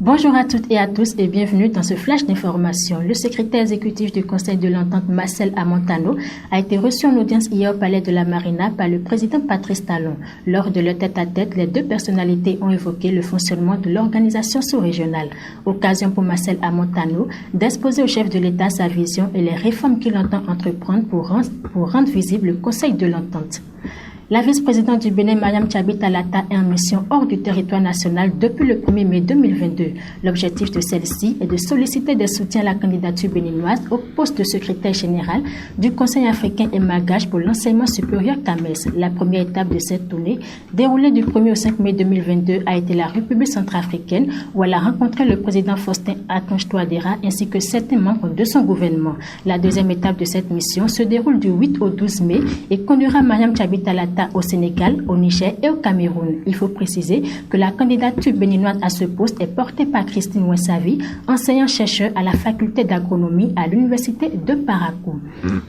Bonjour à toutes et à tous et bienvenue dans ce flash d'information. Le secrétaire exécutif du Conseil de l'Entente, Marcel Amontano, a été reçu en audience hier au Palais de la Marina par le président Patrice Talon. Lors de leur tête-à-tête, les deux personnalités ont évoqué le fonctionnement de l'organisation sous-régionale. Occasion pour Marcel Amontano d'exposer au chef de l'État sa vision et les réformes qu'il entend entreprendre pour rendre visible le Conseil de l'Entente. La vice-présidente du Bénin, Mariam Tchabi Talata, est en mission hors du territoire national depuis le 1er mai 2022. L'objectif de celle-ci est de solliciter des soutiens à la candidature béninoise au poste de secrétaire général du Conseil africain et malgache pour l'enseignement supérieur CAMES. La première étape de cette tournée, déroulée du 1er au 5 mai 2022, a été la République centrafricaine où elle a rencontré le président Faustin Archange Touadéra ainsi que certains membres de son gouvernement. La deuxième étape de cette mission se déroule du 8 au 12 mai et conduira Mariam Tchabi Talata au Sénégal, au Niger et au Cameroun. Il faut préciser que la candidature béninoise à ce poste est portée par Christine Wensavi, enseignant-chercheur à la faculté d'agronomie à l'université de Parakou.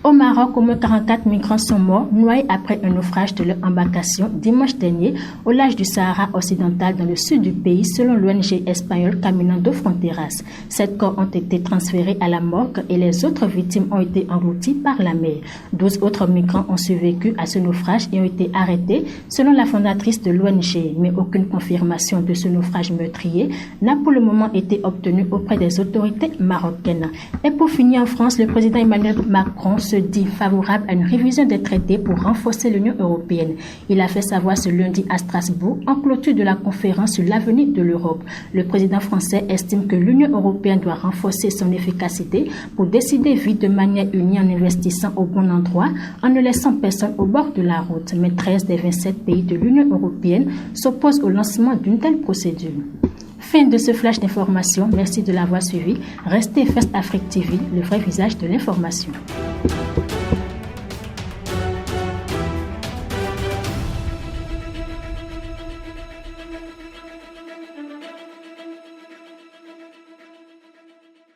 Au Maroc, au moins 44 migrants sont morts, noyés après un naufrage de leur embarcation dimanche dernier au large du Sahara occidental dans le sud du pays, selon l'ONG espagnole Caminando Fronteras. 7 corps ont été transférés à la morgue et les autres victimes ont été englouties par la mer. 12 autres migrants ont survécu à ce naufrage et ont été arrêtés, selon la fondatrice de l'ONG, mais aucune confirmation de ce naufrage meurtrier n'a pour le moment été obtenue auprès des autorités marocaines. Et pour finir, en France, le président Emmanuel Macron se dit favorable à une révision des traités pour renforcer l'Union européenne. Il a fait savoir ce lundi à Strasbourg, en clôture de la conférence sur l'avenir de l'Europe. Le président français estime que l'Union européenne doit renforcer son efficacité pour décider vite de manière unie en investissant au bon endroit, en ne laissant personne au bord de la route. Mais 13 des 27 pays de l'Union européenne s'opposent au lancement d'une telle procédure. Fin de ce flash d'information. Merci de l'avoir suivi. Restez First Afrique TV, le vrai visage de l'information.